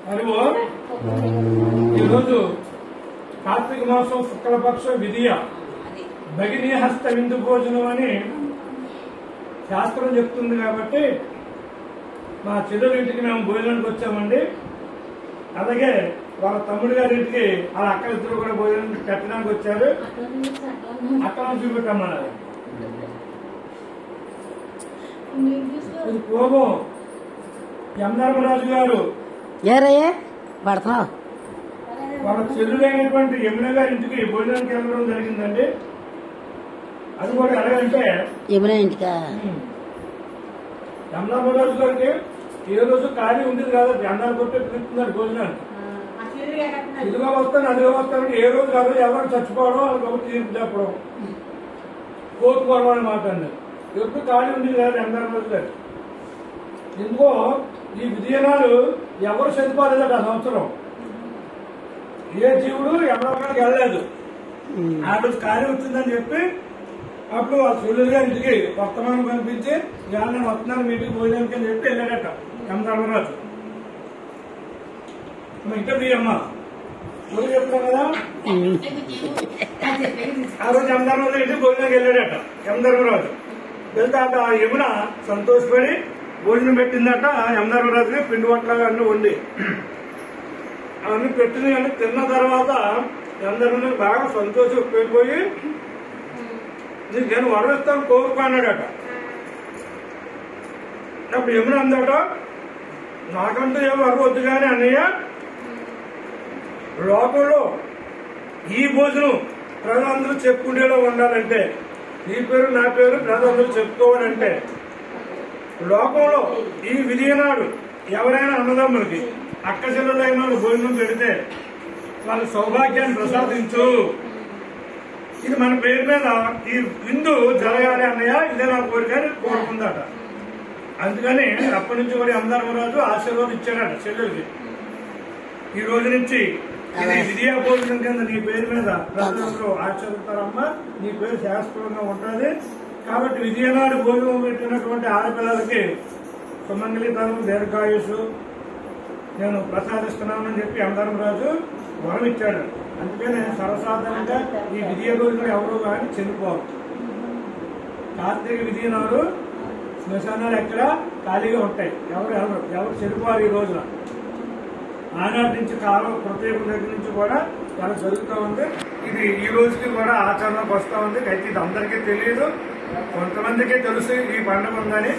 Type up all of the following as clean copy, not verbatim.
హరివో ఈరోజు కార్తీక మాసం శుక్లపక్ష విధియ భగినీ హస్త విందు భోజనం అని శాస్త్రం చెప్తుంది కాబట్టి మా చెల్లెల ఇంటికి మేము భోజనానికి వచ్చామండి. అలాగే వాళ్ళ తమ్ముడి గారి ఇంటికి వాళ్ళ అక్కలిద్దరు కూడా భోజనం పెట్టడానికి వచ్చారు. అక్కడ చూపెట్టమన్నారు. ఇది పూర్వం యమధర్మరాజు గారు వాళ్ళ చెల్లులైనటువంటి యమున గారి ఇంటికి భోజనానికి వెళ్ళడం జరిగిందండి. అది కూడా ఎలాగంటే యమున ఇంటికా యమధర్మరాజు గారికి ఏ రోజు ఖాళీ ఉండేది కాదు. జెండాలు కొట్టి పిలుస్తున్నారు భోజనానికి. ఇదిగా వస్తాను అదిగా వస్తాను ఏ రోజు కాదు ఎవరు చచ్చిపోవడం వాళ్ళకి ఒకటి తీర్పు చెప్పడం కోరుకోవడం అన్నమాట అండి. ఎప్పుడు ఖాళీ ఉండేది కాదు యమధర్మరాజు గారు. ఎందుకో ఈ విధియనాలు ఎవరు చనిపోలేదట ఆ సంవత్సరం. ఏ జీవుడు ఎవరికి వెళ్ళలేదు. ఆ రోజు ఖాళీ వచ్చిందని చెప్పి అప్పుడు ఆ చెల్లెలు గారి ఇంటికి వర్తమానం పంపించి ఇవాళ నేను వస్తున్నాను మీ ఇంటికి భోజనానికి అని చెప్పి వెళ్ళాడట యమధర్మరాజు. ఇంకా అమ్మ ఊరు చెప్తాను కదా. ఆ రోజు యమధర్మరాజు ఇంటికి భోజనానికి వెళ్ళాడట యమధర్మరాజు. వెళ్తే అట ఆ యమున సంతోషపడి భోజనం పెట్టిందట. యమధర్మరాజుని పిండి వంటలు అన్నీ వండి అవన్నీ పెట్టింది. కానీ తిన్న తర్వాత యమధర్మరాజు బాగా సంతోషం పెట్టిపోయి నీకు నేను వరవిస్తాను కోరుకున్నాడట. అప్పుడు యమున అందట నాకంటూ ఏం వరవద్దు కానీ అన్నయ్య లోకంలో ఈ భోజనం ప్రజలందరూ చెప్పుకునేలా ఉండాలంటే నీ పేరు నా పేరు ప్రజలందరూ చెప్పుకోవాలంటే లోకంలో ఈ విధియనాడు ఎవరైనా అన్నదమ్ములకి అక్క చెల్లెలైన భోజనం పెడితే వాళ్ళ సౌభాగ్యాన్ని ప్రసాదించు. ఇది మన పేరు మీద ఈ విందు జరగాలి అన్నయ్య ఇదే నా కోరిక కోరుకుందట. అందుకని అప్పటి నుంచి కూడా యమధర్మరాజు ఆశీర్వాదం ఇచ్చాడట చెల్లెలకి. ఈ రోజు నుంచి ఇది విధియా భోజనం కింద నీ పేరు మీద ప్రజలందరూ ఆచరిస్తారమ్మా. నీ పేరు శాశ్వతంగా ఉంటుంది కాబట్టి విధియనాడు భోజనం పెట్టినటువంటి ఆడపిల్లలకి సుమంగళితనం దీర్ఘాయుషు నేను ప్రసాదిస్తున్నానని చెప్పి యమధర్మరాజు వరం ఇచ్చాడు. అందుకనే సర్వసాధారణంగా ఈ విధియ రోజులు ఎవరు కానీ చనిపోరు. కార్తీక విధియనాడు శ్మశానాలు ఎక్కడ ఖాళీగా ఉంటాయి. ఎవరు చనిపోరు ఈ రోజున. ఆనాటి నుంచి కాలం ప్రత్యేకం దగ్గర నుంచి కూడా చాలా జరుగుతూ ఉంది. ఇది ఈ రోజుకి కూడా ఆచరణకు వస్తూ ఉంది. అయితే ఇది అందరికీ తెలియదు, కొంతమందికే తెలుసు ఈ పండుగ ఉందని.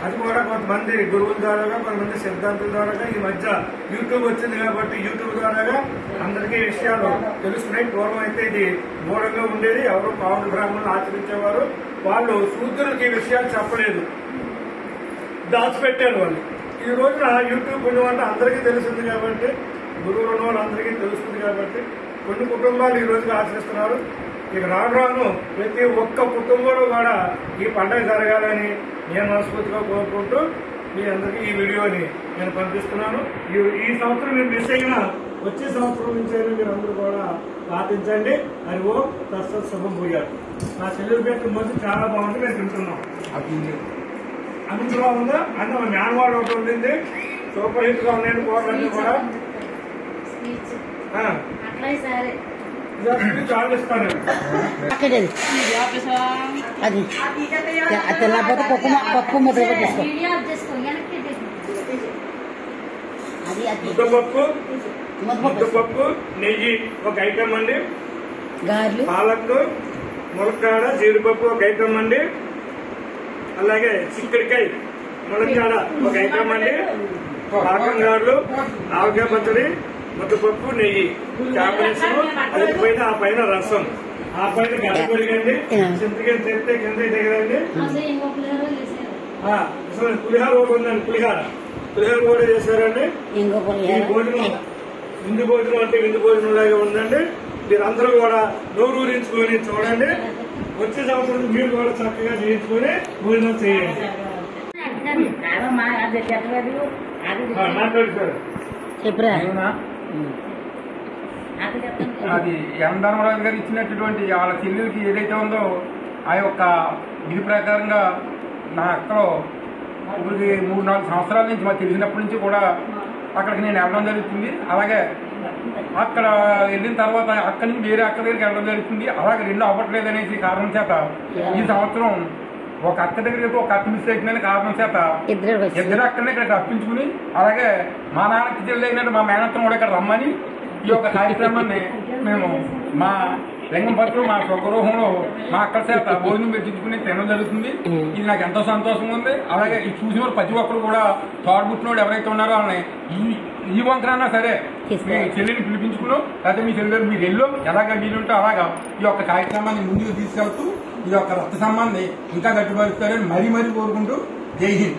అది కూడా కొంతమంది గురువుల ద్వారాగా కొంతమంది సిద్ధాంతుల ద్వారాగా ఈ మధ్య యూట్యూబ్ వచ్చింది కాబట్టి యూట్యూబ్ ద్వారాగా అందరికీ విషయాలు తెలుస్తున్నాయి. పూర్వం అయితే ఇది మూఢంగా ఉండేది. ఎవరు పావులు బ్రాహ్మణులు ఆచరించేవారు. వాళ్ళు శూద్రులకి ఈ విషయాలు చెప్పలేదు, దాచిపెట్టారు వాళ్ళు. ఈ రోజున యూట్యూబ్ ఉన్నవంటే అందరికీ తెలుస్తుంది కాబట్టి గురువులు ఉన్న వాళ్ళు అందరికీ తెలుస్తుంది కాబట్టి కొన్ని కుటుంబాలు ఈ రోజుకి ఆచరిస్తున్నారు. ఇక రాను రాను ప్రతి ఒక్క కుటుంబంలో కూడా ఈ పండుగ జరగాలని నేను మనస్ఫూర్తిగా కోరుకుంటూ మీ అందరికీ ఈ వీడియోని నేను పంపిస్తున్నాను. ఈ సంవత్సరం మీరు మిస్ అయినా వచ్చే సంవత్సరం నుంచి అయినా మీరు అందరూ కూడా పాటించండి. అది ఓ తత్సత్ శుభం పోయారు. నా చెల్లెలు పెట్టిన ముందు చాలా బాగుంది. మేము తింటున్నాం. అందులో ఉందా అంటే మా మేనవాడు ఒకటి ఉండింది. సూపర్ హిట్ గా ఉన్నాయండి కూరలన్నీ కూడా. చాలా ఇస్తాను అది తెల్లపోతే పప్పు ముద్ద తీసుకో. ముద్దపప్పు నెయ్యి ఒక ఐటమ్ అండి. పాలక్ ములక్కాడ జీడిపప్పు ఒక ఐటమ్ అండి. అలాగే చిక్కడికాయ ములక్కాడ ఒక ఐటమ్ అండి. పాకంగారులు ఆవకాయ పచ్చడి ముద్దపప్పు నెయ్యి కాంబినేషన్. అది పైన ఆ పైన రసం ఆ పైన గడ్డపొడిగండి. చింతకాయ తెస్తే కింద దిగదండి. పులిహార ఒకటి ఉందండి. పులిహార కూడా చేశారండి. ఈ భోజనం విందు భోజనం అంటే విందు భోజనం లాగా ఉందండి. మీరందరూ కూడా నోరు ఊరించుకొని చూడండి. వచ్చే సంవత్సరం మీరు కూడా చక్కగా చేయించుకొని భోజనం చేయండి. చెప్పరా అది యమధర్మరాజు గారు ఇచ్చినటువంటి వాళ్ళ చెల్లెలకి ఏదైతే ఉందో ఆ యొక్క విధి ప్రకారంగా నా అక్కలో 3-4 సంవత్సరాల నుంచి మాకు తెలిసినప్పటి నుంచి కూడా అక్కడికి నేను వెళ్ళడం జరుగుతుంది. అలాగే అక్కడ వెళ్ళిన తర్వాత అక్కడి నుంచి వేరే అక్క దగ్గరికి వెళ్ళడం జరుగుతుంది. అలాగే రెండు అవ్వట్లేదు అనేసి కారణం చేత ఈ సంవత్సరం ఒక అక్క దగ్గరికి ఒక అక్క మిస్ అయిపోయిన కారణం చేత ఇద్దరు అక్కడనే ఇక్కడ రప్పించుకుని, అలాగే మా నాన్నకి తెలియనట్టు మా మేనత్తం కూడా ఇక్కడ రమ్మని ఈ యొక్క కార్యక్రమాన్ని మేము మా లింగంపట్టు మా స్వగృహంలో మా అక్క చేత భోజనం పెట్టించుకుని తినడం జరుగుతుంది. ఇది నాకు ఎంతో సంతోషంగా ఉంది. అలాగే ఈ చూసిన ప్రతి ఒక్కరు కూడా తోడబుట్టినోడు ఎవరైతే ఉన్నారో వాళ్ళని ఈ వంకరన్నా సరే మీ చెల్లిని పిలిపించుకున్నాం, లేకపోతే మీ చెల్లెలు మీరు ఎల్లో ఎలాగ వీలుంటే అలాగా ఈ యొక్క కార్యక్రమాన్ని ముందుకు తీసుకెళ్తూ ఈ యొక్క రక్త సంబంధాన్ని ఇంకా గట్టిపరుస్తారని మరీ కోరుకుంటూ జై హింద్.